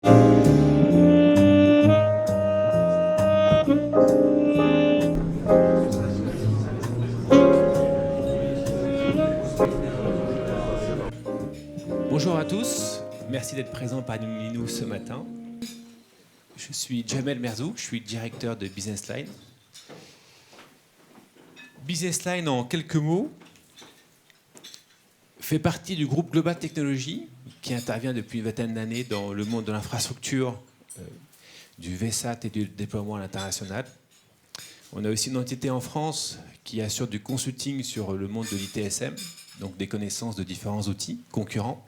Bonjour à tous, merci d'être présents parmi nous ce matin. Je suis Jamel Merzouk, je suis directeur de Business Line. Business Line, en quelques mots, fait partie du groupe Global Technologies qui intervient depuis une vingtaine d'années dans le monde de l'infrastructure, du VSAT et du déploiement à l'international. On a aussi une entité en France qui assure du consulting sur le monde de l'ITSM, donc des connaissances de différents outils concurrents,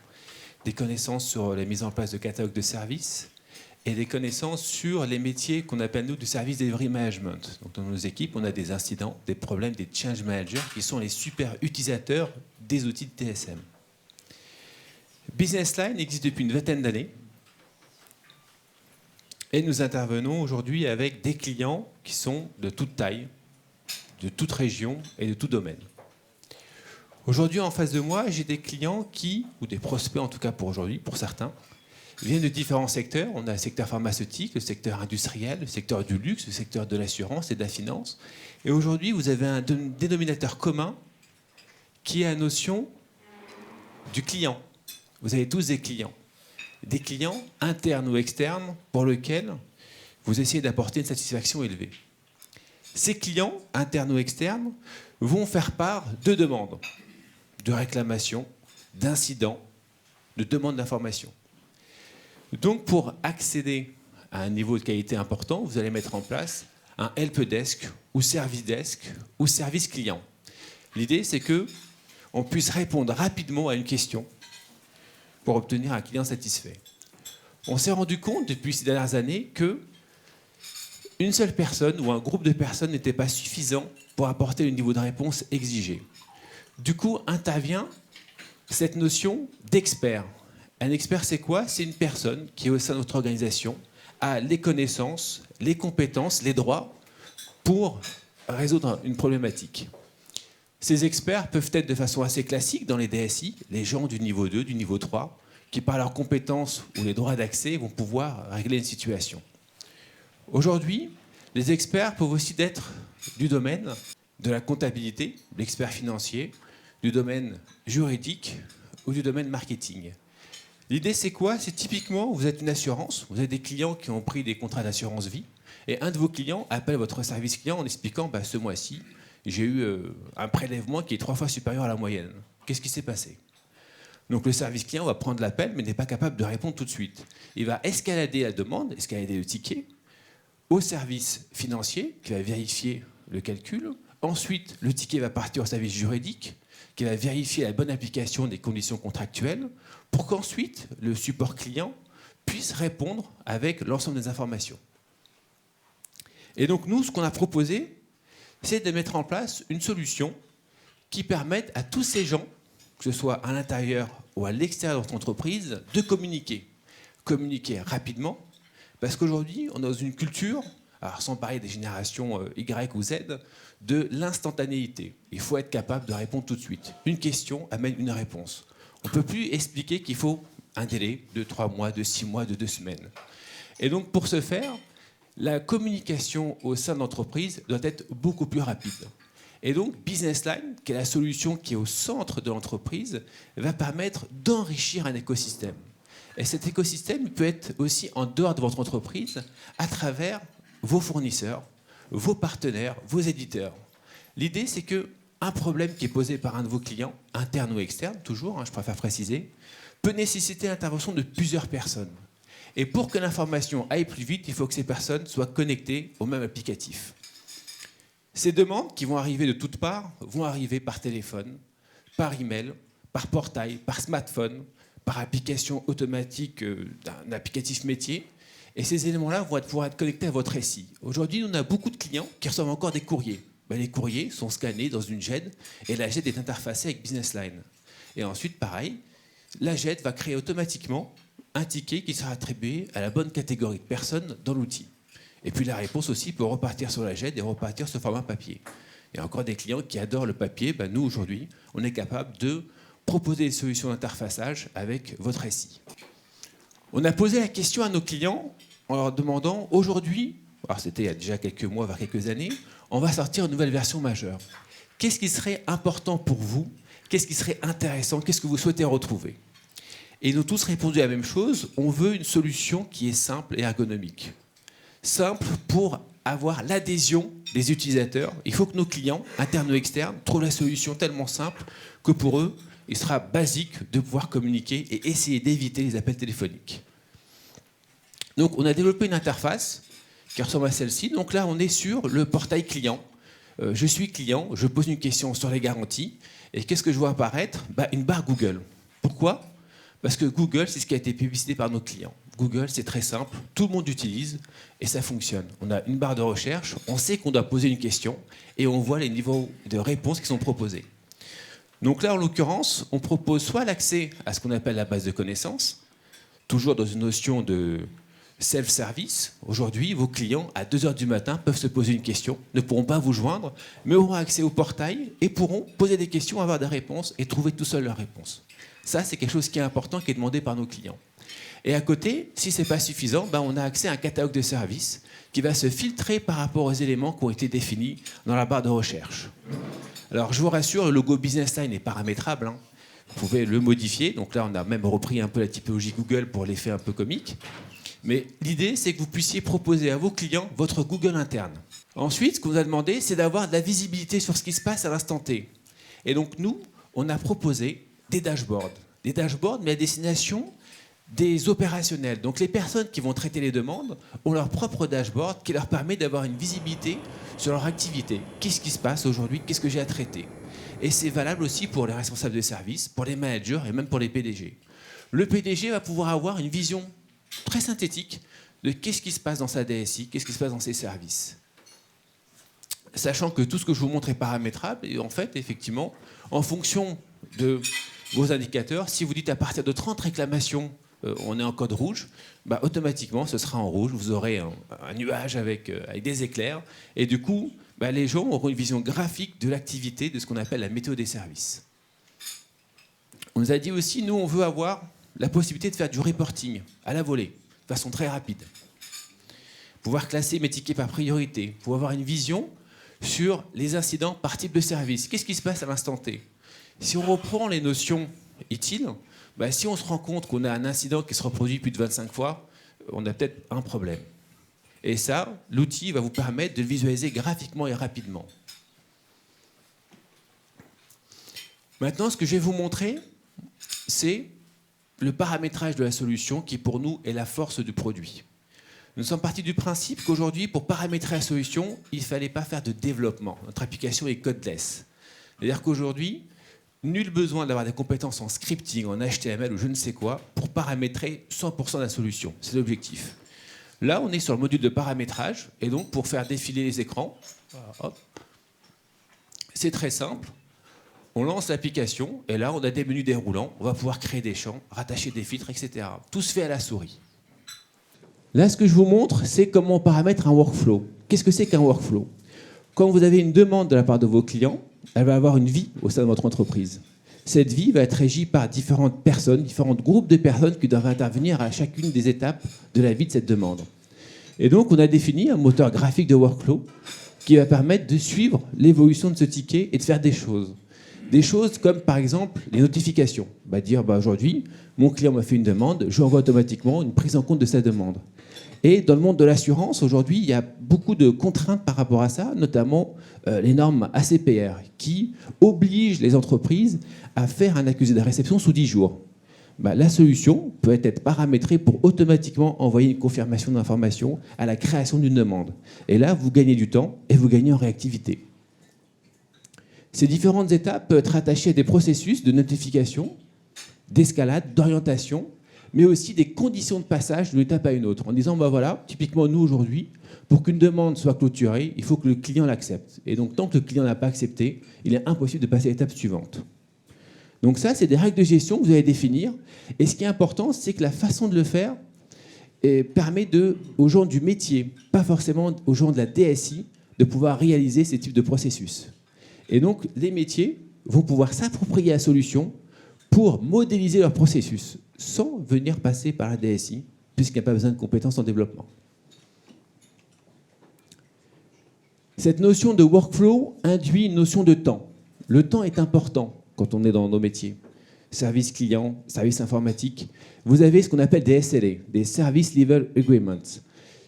des connaissances sur la mise en place de catalogues de services et des connaissances sur les métiers qu'on appelle nous du service delivery management. Donc dans nos équipes, on a des incidents, des problèmes, des change managers qui sont les super utilisateurs des outils de TSM. Business Line existe depuis une vingtaine d'années et nous intervenons aujourd'hui avec des clients qui sont de toute taille, de toute région et de tout domaine. Aujourd'hui, en face de moi, j'ai des clients qui, ou des prospects en tout cas pour aujourd'hui, pour certains, viennent de différents secteurs. On a le secteur pharmaceutique, le secteur industriel, le secteur du luxe, le secteur de l'assurance et de la finance. Et aujourd'hui, vous avez un dénominateur commun qui est la notion du client. Vous avez tous des clients internes ou externes pour lesquels vous essayez d'apporter une satisfaction élevée. Ces clients, internes ou externes, vont faire part de demandes, de réclamations, d'incidents, de demandes d'informations. Donc, pour accéder à un niveau de qualité important, vous allez mettre en place un helpdesk ou service desk ou service client. L'idée, c'est qu'on puisse répondre rapidement à une question pour obtenir un client satisfait. On s'est rendu compte depuis ces dernières années que une seule personne ou un groupe de personnes n'était pas suffisant pour apporter le niveau de réponse exigé. Du coup, intervient cette notion d'expert. Un expert, c'est quoi? C'est une personne qui, au sein de notre organisation, a les connaissances, les compétences, les droits pour résoudre une problématique. Ces experts peuvent être de façon assez classique dans les DSI, les gens du niveau 2, du niveau 3, qui par leurs compétences ou les droits d'accès vont pouvoir régler une situation. Aujourd'hui, les experts peuvent aussi être du domaine de la comptabilité, l'expert financier, du domaine juridique ou du domaine marketing. L'idée, c'est quoi? C'est typiquement, vous êtes une assurance, vous avez des clients qui ont pris des contrats d'assurance vie, et un de vos clients appelle votre service client en expliquant ce mois-ci, j'ai eu un prélèvement qui est 3 fois supérieur à la moyenne. Qu'est-ce qui s'est passé? Donc le service client va prendre l'appel, mais n'est pas capable de répondre tout de suite. Il va escalader la demande, escalader le ticket, au service financier, qui va vérifier le calcul. Ensuite, le ticket va partir au service juridique, qui va vérifier la bonne application des conditions contractuelles, pour qu'ensuite, le support client puisse répondre avec l'ensemble des informations. Et donc, nous, ce qu'on a proposé, c'est de mettre en place une solution qui permette à tous ces gens, que ce soit à l'intérieur ou à l'extérieur de notre entreprise, de communiquer. Communiquer rapidement, parce qu'aujourd'hui, on est dans une culture, alors sans parler des générations Y ou Z, de l'instantanéité. Il faut être capable de répondre tout de suite. Une question amène une réponse. On ne peut plus expliquer qu'il faut un délai de 3 mois, de 6 mois, de 2 semaines. Et donc, pour ce faire, la communication au sein de l'entreprise doit être beaucoup plus rapide. Et donc, Business Line, qui est la solution qui est au centre de l'entreprise, va permettre d'enrichir un écosystème. Et cet écosystème peut être aussi en dehors de votre entreprise, à travers vos fournisseurs, vos partenaires, vos éditeurs. L'idée, c'est qu'un problème qui est posé par un de vos clients, interne ou externe, toujours, je préfère préciser, peut nécessiter l'intervention de plusieurs personnes. Et pour que l'information aille plus vite, il faut que ces personnes soient connectées au même applicatif. Ces demandes qui vont arriver de toutes parts vont arriver par téléphone, par email, par portail, par smartphone, par application automatique d'un applicatif métier. Et ces éléments-là vont pouvoir être connectés à votre SI. Aujourd'hui, on a beaucoup de clients qui reçoivent encore des courriers. Les courriers sont scannés dans une GED et la GED est interfacée avec Business Line. Et ensuite, pareil, la GED va créer automatiquement un ticket qui sera attribué à la bonne catégorie de personnes dans l'outil. Et puis la réponse aussi peut repartir sur la GED et repartir sur format papier. Il y a encore des clients qui adorent le papier. Nous, aujourd'hui, on est capable de proposer des solutions d'interfaçage avec votre SI. On a posé la question à nos clients en leur demandant, aujourd'hui, alors c'était il y a déjà quelques mois, voire quelques années, on va sortir une nouvelle version majeure. Qu'est-ce qui serait important pour vous? Qu'est-ce qui serait intéressant? Qu'est-ce que vous souhaitez retrouver? Et ils ont tous répondu à la même chose, on veut une solution qui est simple et ergonomique. Simple pour avoir l'adhésion des utilisateurs. Il faut que nos clients, internes ou externes, trouvent la solution tellement simple que pour eux, il sera basique de pouvoir communiquer et essayer d'éviter les appels téléphoniques. Donc on a développé une interface qui ressemble à celle-ci. Donc là, on est sur le portail client. Je suis client, je pose une question sur les garanties. Et qu'est-ce que je vois apparaître? Une barre Google. Pourquoi? Parce que Google, c'est ce qui a été publicité par nos clients. Google, c'est très simple, tout le monde l'utilise et ça fonctionne. On a une barre de recherche, on sait qu'on doit poser une question et on voit les niveaux de réponses qui sont proposés. Donc là, en l'occurrence, on propose soit l'accès à ce qu'on appelle la base de connaissances, toujours dans une notion de self-service. Aujourd'hui, vos clients, à 2 h du matin, peuvent se poser une question, ne pourront pas vous joindre, mais auront accès au portail et pourront poser des questions, avoir des réponses et trouver tout seuls leurs réponses. Ça, c'est quelque chose qui est important, qui est demandé par nos clients. Et à côté, si ce n'est pas suffisant, on a accès à un catalogue de services qui va se filtrer par rapport aux éléments qui ont été définis dans la barre de recherche. Alors, je vous rassure, le logo Business Line est paramétrable. Vous pouvez le modifier. Donc là, on a même repris un peu la typologie Google pour l'effet un peu comique. Mais l'idée, c'est que vous puissiez proposer à vos clients votre Google interne. Ensuite, ce qu'on vous a demandé, c'est d'avoir de la visibilité sur ce qui se passe à l'instant T. Et donc, nous, on a proposé des dashboards. Des dashboards, mais à destination des opérationnels. Donc les personnes qui vont traiter les demandes ont leur propre dashboard qui leur permet d'avoir une visibilité sur leur activité. Qu'est-ce qui se passe aujourd'hui? Qu'est-ce que j'ai à traiter? Et c'est valable aussi pour les responsables de service, pour les managers et même pour les PDG. Le PDG va pouvoir avoir une vision très synthétique de qu'est-ce qui se passe dans sa DSI, qu'est-ce qui se passe dans ses services. Sachant que tout ce que je vous montre est paramétrable, et en fait, effectivement, en fonction de vos indicateurs, si vous dites à partir de 30 réclamations, on est en code rouge, automatiquement, ce sera en rouge. Vous aurez un nuage avec des éclairs. Et du coup, les gens auront une vision graphique de l'activité, de ce qu'on appelle la météo des services. On nous a dit aussi, nous, on veut avoir la possibilité de faire du reporting à la volée, de façon très rapide. Pouvoir classer mes tickets par priorité. Pouvoir avoir une vision sur les incidents par type de service. Qu'est-ce qui se passe à l'instant T? Si on reprend les notions utiles, si on se rend compte qu'on a un incident qui se reproduit plus de 25 fois, on a peut-être un problème. Et ça, l'outil va vous permettre de le visualiser graphiquement et rapidement. Maintenant, ce que je vais vous montrer, c'est le paramétrage de la solution qui, pour nous, est la force du produit. Nous sommes partis du principe qu'aujourd'hui, pour paramétrer la solution, il ne fallait pas faire de développement. Notre application est codeless. C'est-à-dire qu'aujourd'hui, nul besoin d'avoir des compétences en scripting, en HTML ou je ne sais quoi pour paramétrer 100% de la solution. C'est l'objectif. Là, on est sur le module de paramétrage et donc pour faire défiler les écrans, c'est très simple. On lance l'application et là, on a des menus déroulants. On va pouvoir créer des champs, rattacher des filtres, etc. Tout se fait à la souris. Là, ce que je vous montre, c'est comment on paramètre un workflow. Qu'est-ce que c'est qu'un workflow? Quand vous avez une demande de la part de vos clients, elle va avoir une vie au sein de votre entreprise. Cette vie va être régie par différentes personnes, différents groupes de personnes qui doivent intervenir à chacune des étapes de la vie de cette demande. Et donc, on a défini un moteur graphique de workflow qui va permettre de suivre l'évolution de ce ticket et de faire des choses. Des choses comme, par exemple, les notifications. Dire, aujourd'hui, mon client m'a fait une demande, je envoie automatiquement une prise en compte de sa demande. Et dans le monde de l'assurance, aujourd'hui, il y a beaucoup de contraintes par rapport à ça, notamment les normes ACPR, qui obligent les entreprises à faire un accusé de réception sous 10 jours. La solution peut être paramétrée pour automatiquement envoyer une confirmation d'information à la création d'une demande. Et là, vous gagnez du temps et vous gagnez en réactivité. Ces différentes étapes peuvent être attachées à des processus de notification, d'escalade, d'orientation, mais aussi des conditions de passage d'une étape à une autre, en disant, voilà, typiquement nous aujourd'hui, pour qu'une demande soit clôturée, il faut que le client l'accepte. Et donc, tant que le client n'a pas accepté, il est impossible de passer à l'étape suivante. Donc ça, c'est des règles de gestion que vous allez définir. Et ce qui est important, c'est que la façon de le faire permet aux gens du métier, pas forcément aux gens de la DSI, de pouvoir réaliser ces types de processus. Et donc, les métiers vont pouvoir s'approprier la solution pour modéliser leur processus. sans venir passer par la DSI, puisqu'il n'y a pas besoin de compétences en développement. Cette notion de workflow induit une notion de temps. Le temps est important quand on est dans nos métiers. Service client, service informatique. Vous avez ce qu'on appelle des SLA, des Service Level Agreements,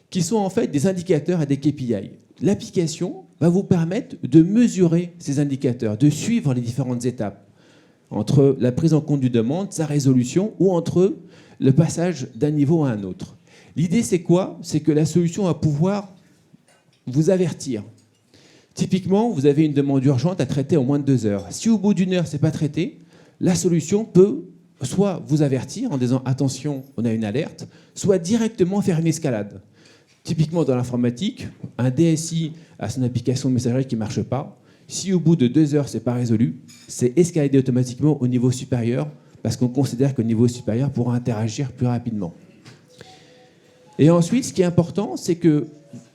qui sont en fait des indicateurs et des KPI. L'application va vous permettre de mesurer ces indicateurs, de suivre les différentes étapes entre la prise en compte du demande, sa résolution, ou entre le passage d'un niveau à un autre. L'idée, c'est quoi? C'est que la solution va pouvoir vous avertir. Typiquement, vous avez une demande urgente à traiter en moins de 2 heures. Si au bout d'1 heure, ce n'est pas traité, la solution peut soit vous avertir en disant « attention, on a une alerte », soit directement faire une escalade. Typiquement, dans l'informatique, un DSI a son application de messagerie qui ne marche pas. Si au bout de 2 heures, ce n'est pas résolu, c'est escaladé automatiquement au niveau supérieur parce qu'on considère que le niveau supérieur pourra interagir plus rapidement. Et ensuite, ce qui est important, c'est que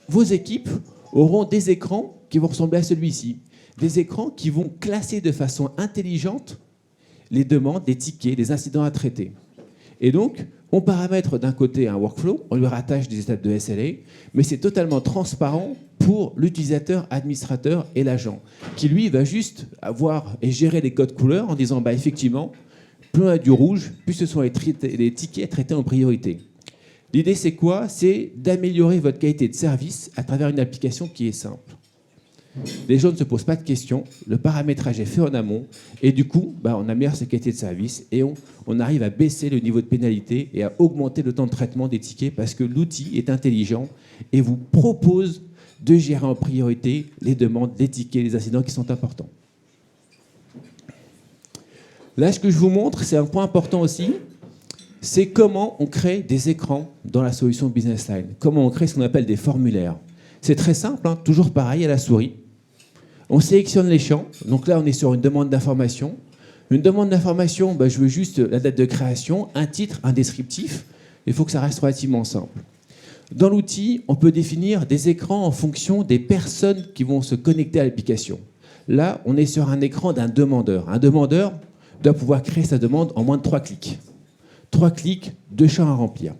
vos équipes auront des écrans qui vont ressembler à celui-ci. Des écrans qui vont classer de façon intelligente les demandes, les tickets, les incidents à traiter. Et donc, on paramètre d'un côté un workflow, on lui rattache des étapes de SLA, mais c'est totalement transparent pour l'utilisateur, administrateur et l'agent, qui lui va juste avoir et gérer les codes couleurs en disant bah, effectivement, plus on a du rouge, plus ce sont les tickets traités en priorité. L'idée c'est quoi? C'est d'améliorer votre qualité de service à travers une application qui est simple. Les gens ne se posent pas de questions, le paramétrage est fait en amont, et du coup, on améliore sa qualité de service et on arrive à baisser le niveau de pénalité et à augmenter le temps de traitement des tickets parce que l'outil est intelligent et vous propose de gérer en priorité les demandes, les tickets, les incidents qui sont importants. Là, ce que je vous montre, c'est un point important aussi, c'est comment on crée des écrans dans la solution Business Line, comment on crée ce qu'on appelle des formulaires. C'est très simple, hein, toujours pareil à la souris. On sélectionne les champs. Donc là, on est sur une demande d'information. Une demande d'information, je veux juste la date de création, un titre, un descriptif. Il faut que ça reste relativement simple. Dans l'outil, on peut définir des écrans en fonction des personnes qui vont se connecter à l'application. Là, on est sur un écran d'un demandeur. Un demandeur doit pouvoir créer sa demande en moins de 3 clics. 3 clics, 2 champs à remplir.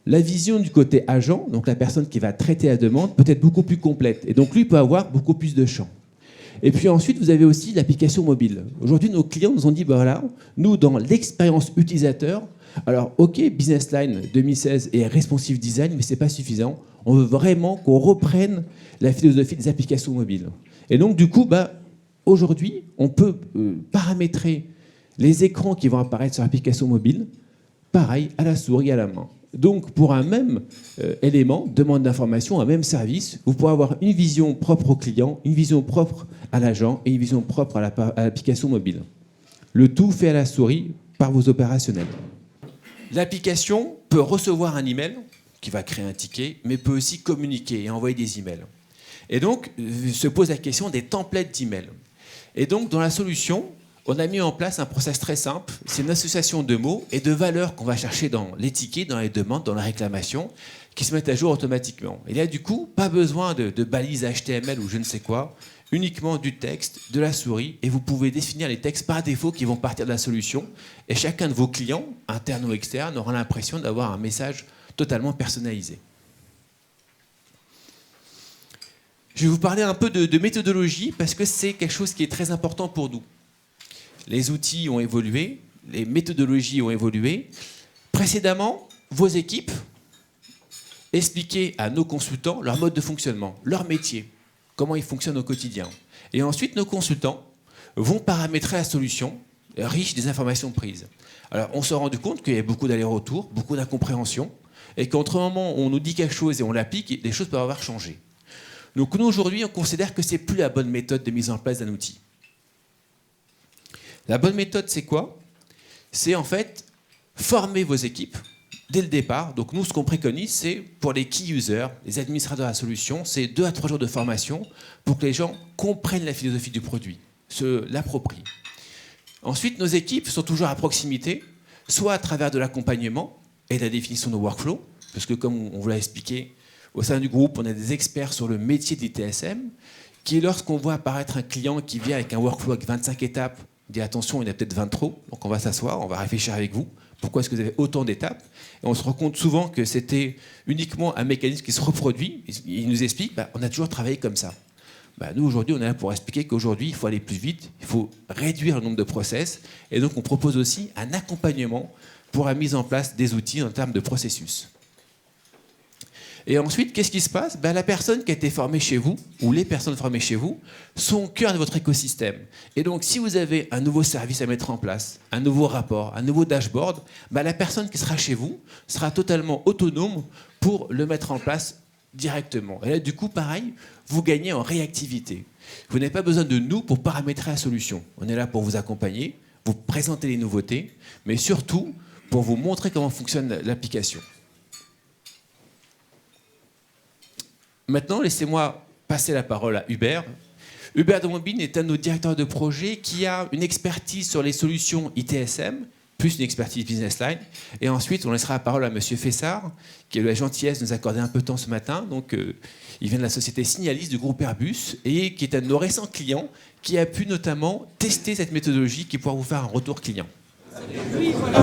La vision du côté agent, donc la personne qui va traiter la demande, peut être beaucoup plus complète. Et donc lui peut avoir beaucoup plus de champs. Et puis ensuite, vous avez aussi l'application mobile. Aujourd'hui, nos clients nous ont dit, voilà, nous, dans l'expérience utilisateur, alors ok, Business Line 2016 et Responsive Design, mais ce n'est pas suffisant. On veut vraiment qu'on reprenne la philosophie des applications mobiles. Et donc du coup, aujourd'hui, on peut paramétrer les écrans qui vont apparaître sur l'application mobile, pareil, à la souris, à la main. Donc, pour un même élément, demande d'information, un même service, vous pourrez avoir une vision propre au client, une vision propre à l'agent et une vision propre à l'application mobile. Le tout fait à la souris par vos opérationnels. L'application peut recevoir un email qui va créer un ticket, mais peut aussi communiquer et envoyer des emails. Et donc, se pose la question des templates d'emails. Et donc, dans la solution, on a mis en place un process très simple. C'est une association de mots et de valeurs qu'on va chercher dans les tickets, dans les demandes, dans la réclamation, qui se mettent à jour automatiquement. Et là, du coup, pas besoin de balises HTML ou je ne sais quoi, uniquement du texte, de la souris, et vous pouvez définir les textes par défaut qui vont partir de la solution. Et chacun de vos clients, internes ou externes, aura l'impression d'avoir un message totalement personnalisé. Je vais vous parler un peu de méthodologie parce que c'est quelque chose qui est très important pour nous. Les outils ont évolué, les méthodologies ont évolué. Précédemment, vos équipes expliquaient à nos consultants leur mode de fonctionnement, leur métier, comment ils fonctionnent au quotidien. Et ensuite, nos consultants vont paramétrer la solution riche des informations prises. Alors, on s'est rendu compte qu'il y avait beaucoup d'allers-retours, beaucoup d'incompréhension, et qu'entre le moment où on nous dit quelque chose et on l'applique, les choses peuvent avoir changé. Donc nous, aujourd'hui, on considère que ce n'est plus la bonne méthode de mise en place d'un outil. La bonne méthode, c'est quoi? C'est en fait former vos équipes dès le départ. Donc nous, ce qu'on préconise, c'est pour les key users, les administrateurs de la solution, c'est 2 à 3 jours de formation pour que les gens comprennent la philosophie du produit, se l'approprient. Ensuite, nos équipes sont toujours à proximité, soit à travers de l'accompagnement et de la définition de workflow, parce que comme on vous l'a expliqué, au sein du groupe, on a des experts sur le métier de l'ITSM, qui, lorsqu'on voit apparaître un client qui vient avec un workflow avec 25 étapes, dit attention, il y en a peut-être 20 trop, donc on va s'asseoir, on va réfléchir avec vous Pourquoi est-ce que vous avez autant d'étapes? Et on se rend compte souvent que c'était uniquement un mécanisme qui se reproduit. Il nous explique, on a toujours travaillé comme ça. Nous, aujourd'hui, on est là pour expliquer qu'aujourd'hui, il faut aller plus vite, il faut réduire le nombre de process. Et donc, on propose aussi un accompagnement pour la mise en place des outils en termes de processus. Et ensuite, qu'est-ce qui se passe? La personne qui a été formée chez vous, ou les personnes formées chez vous, sont au cœur de votre écosystème. Et donc, si vous avez un nouveau service à mettre en place, un nouveau rapport, un nouveau dashboard, la personne qui sera chez vous sera totalement autonome pour le mettre en place directement. Et là, du coup, pareil, vous gagnez en réactivité. Vous n'avez pas besoin de nous pour paramétrer la solution. On est là pour vous accompagner, vous présenter les nouveautés, mais surtout pour vous montrer comment fonctionne l'application. Maintenant, laissez-moi passer la parole à Hubert. Hubert de Montbine est un de nos directeurs de projet qui a une expertise sur les solutions ITSM, plus une expertise business line. Et ensuite, on laissera la parole à M. Fessard, qui a eu la gentillesse de nous accorder un peu de temps ce matin. Donc, il vient de la société Signalis du groupe Airbus et qui est un de nos récents clients qui a pu notamment tester cette méthodologie qui pourra vous faire un retour client. Oui, voilà.